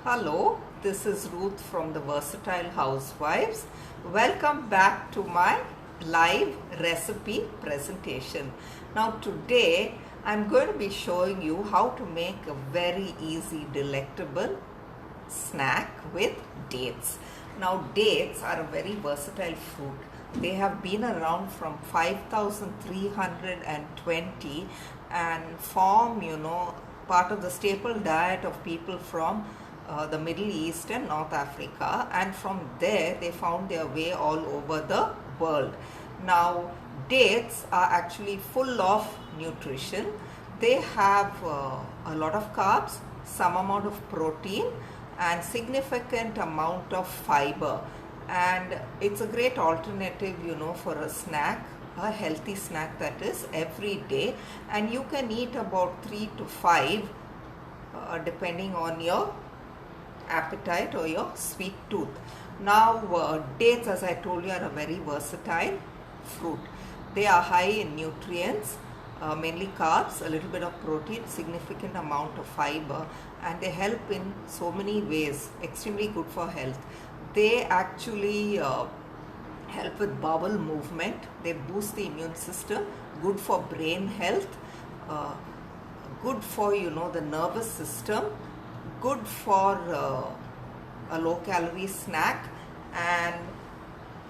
Hello, this is Ruth from the Versatile Housewives. Welcome back to my live recipe presentation. Now today I'm going to be showing you how to make a very easy, delectable snack with dates. Now dates are a very versatile fruit. They have been around from 5320 and form, part of the staple diet of people from the Middle East and North Africa, and from there they found their way all over the world. Now dates are actually full of nutrition. They have a lot of carbs, some amount of protein and significant amount of fiber, and it's a great alternative for a snack, a healthy snack that is every day, and you can eat about 3 to 5 depending on your appetite or your sweet tooth. Now dates, as I told you, are a very versatile fruit. They are high in nutrients, mainly carbs, a little bit of protein, significant amount of fiber, and they help in so many ways, extremely good for health. They actually help with bowel movement, they boost the immune system, good for brain health, good for the nervous system, good for a low calorie snack, and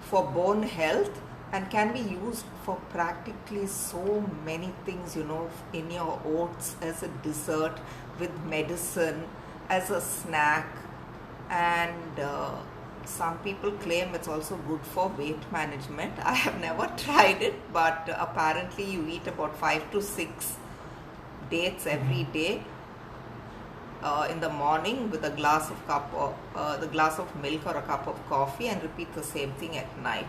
for bone health, and can be used for practically so many things, in your oats, as a dessert, with medicine, as a snack, and some people claim it's also good for weight management. I have never tried it, but apparently you eat about 5 to 6 dates every day in the morning with a glass of milk or a cup of coffee, and repeat the same thing at night.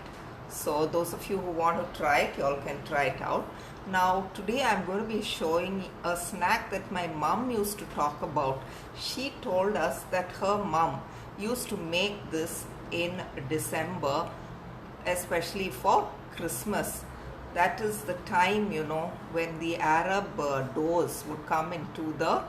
So those of you who want to try it, you all can try it out. Now today I'm going to be showing a snack that my mom used to talk about. She told us that her mom used to make this in December, especially for Christmas. That is the time, when the Arab doors would come into the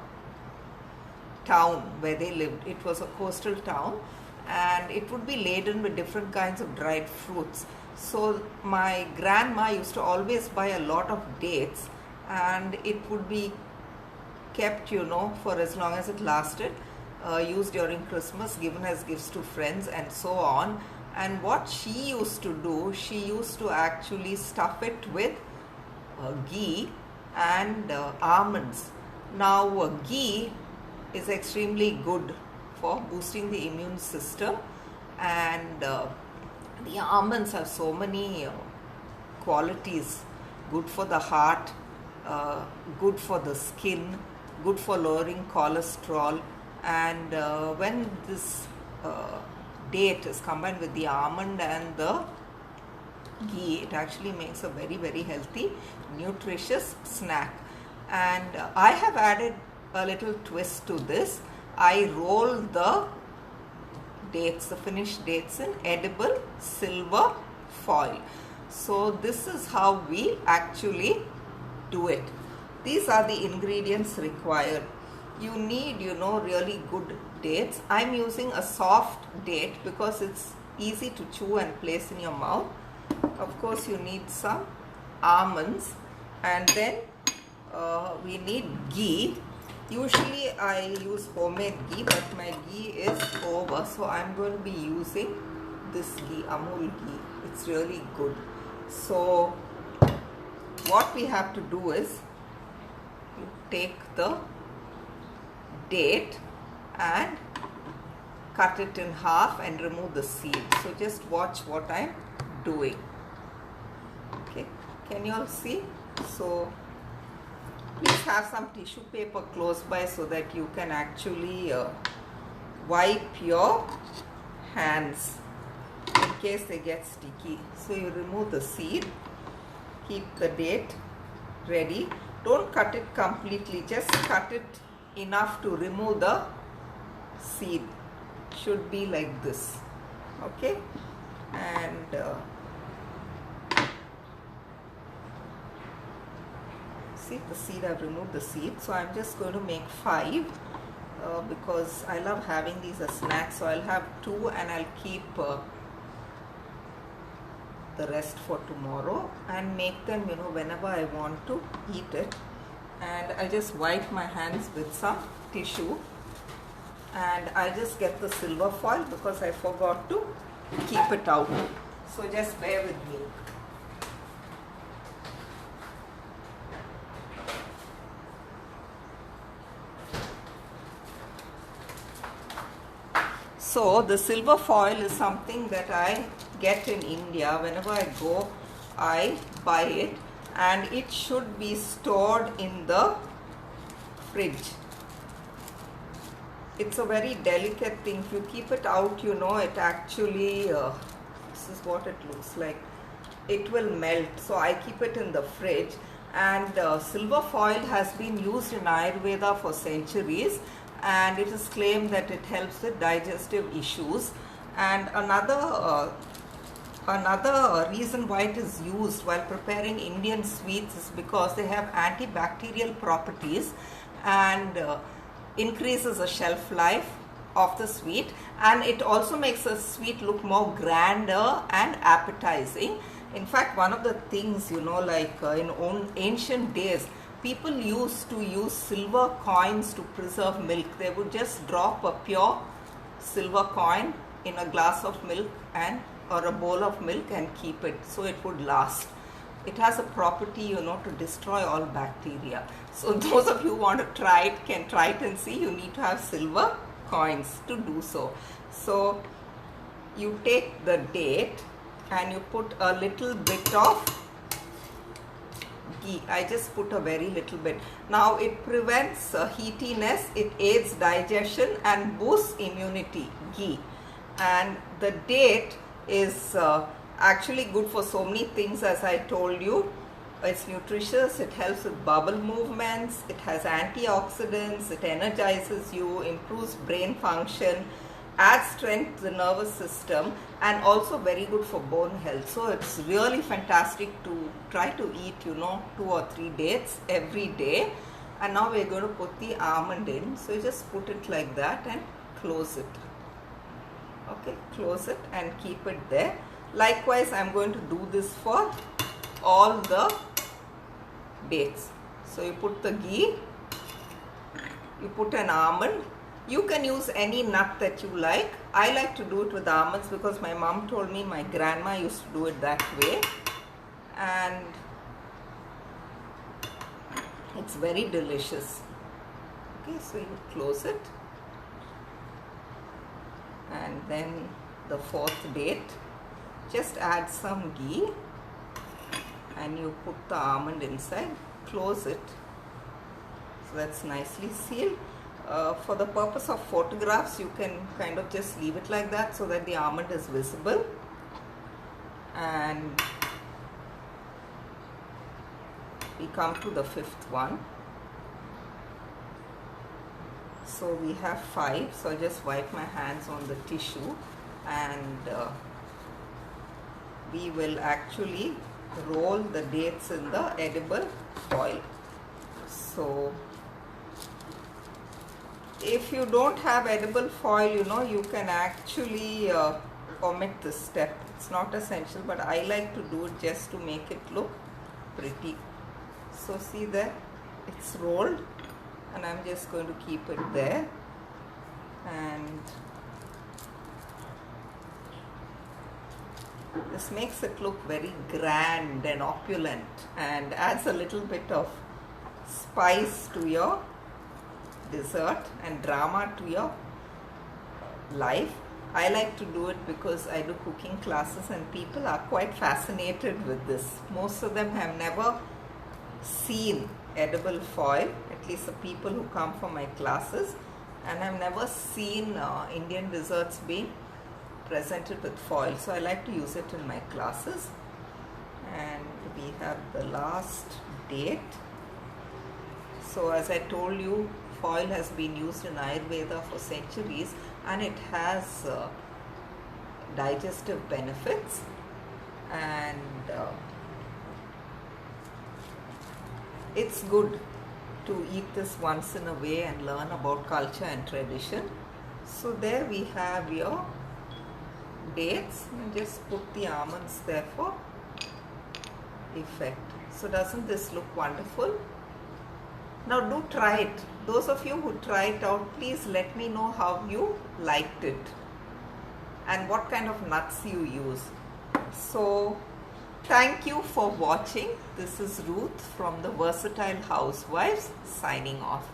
town where they lived. It was a coastal town, and it would be laden with different kinds of dried fruits. So my grandma used to always buy a lot of dates, and it would be kept, for as long as it lasted, used during Christmas, given as gifts to friends, and so on. And what she used to do, she used to actually stuff it with ghee and almonds. Now ghee is extremely good for boosting the immune system, and the almonds have so many qualities: good for the heart, good for the skin, good for lowering cholesterol. And when this date is combined with the almond and the ghee, it actually makes a very, very healthy, nutritious snack. And I have added a little twist to this. I roll the dates, the finished dates, in edible silver foil. So this is how we actually do it. These are the ingredients required. You need, really good dates. I'm using a soft date because it's easy to chew and place in your mouth. Of course, you need some almonds, and then we need ghee. Usually I use homemade ghee, but my ghee is over, so I'm going to be using this ghee, Amul ghee. It's really good. So what we have to do is, you take the date and cut it in half and remove the seed. So just watch what I'm doing. Okay, can you all see? So please have some tissue paper close by so that you can actually wipe your hands in case they get sticky. So you remove the seed, keep the date ready. Don't cut it completely, just cut it enough to remove the seed. Should be like this. Okay, and see the seed, I've removed the seed. So I'm just going to make 5 because I love having these as snacks. So I'll have two and I'll keep the rest for tomorrow and make them, whenever I want to eat it. And I just wipe my hands with some tissue, and I just get the silver foil because I forgot to keep it out. So just bear with me. So the silver foil is something that I get in India. Whenever I go, I buy it, and it should be stored in the fridge. It's a very delicate thing. If you keep it out, it actually, this is what it looks like. It will melt. So I keep it in the fridge. And silver foil has been used in Ayurveda for centuries, and it is claimed that it helps with digestive issues. And another reason why it is used while preparing Indian sweets is because they have antibacterial properties, and increases the shelf life of the sweet, and it also makes the sweet look more grander and appetizing. In fact, one of the things, in ancient days, people used to use silver coins to preserve milk. They would just drop a pure silver coin in a glass of milk or a bowl of milk and keep it so it would last. It has a property, to destroy all bacteria. So those of you who want to try it can try it and see. You need to have silver coins to do so. So you take the date and you put a little bit of ghee. I just put a very little bit. Now it prevents heatiness, it aids digestion and boosts immunity, ghee. And the date is actually good for so many things, as I told you. It's nutritious, it helps with bowel movements, it has antioxidants, it energizes you, improves brain function, adds strength to the nervous system, and also very good for bone health. So it's really fantastic to try to eat, 2 or 3 dates every day. And now we're going to put the almond in. So you just put it like that and close it. Okay, close it and keep it there. Likewise, I'm going to do this for all the dates. So you put the ghee, you put an almond. You can use any nut that you like. I like to do it with almonds because my mom told me my grandma used to do it that way. And it's very delicious. Okay, so you close it. And then the 4th date, just add some ghee and you put the almond inside, close it. So that's nicely sealed. For the purpose of photographs, you can kind of just leave it like that so that the almond is visible. And we come to the 5th one. So we have 5. So I just wipe my hands on the tissue, and we will actually roll the dates in the edible foil. So if you don't have edible foil, you can actually omit this step. It's not essential, but I like to do it just to make it look pretty. So see there, it's rolled, and I'm just going to keep it there. And this makes it look very grand and opulent and adds a little bit of spice to your dessert and drama to your life. I like to do it because I do cooking classes and people are quite fascinated with this. Most of them have never seen edible foil, at least the people who come for my classes, and I've never seen Indian desserts being presented with foil. So I like to use it in my classes. And we have the last date. So as I told you, foil has been used in Ayurveda for centuries, and it has digestive benefits, and it's good to eat this once in a way and learn about culture and tradition. So there we have your dates, and just put the almonds there for effect. So doesn't this look wonderful? Now do try it. Those of you who try it out, please let me know how you liked it and what kind of nuts you use. So thank you for watching. This is Ruth from the Versatile Housewives signing off.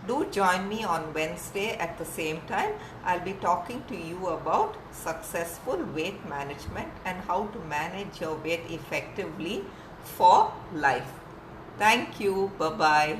Do join me on Wednesday at the same time. I'll be talking to you about successful weight management and how to manage your weight effectively for life. Thank you. Bye-bye.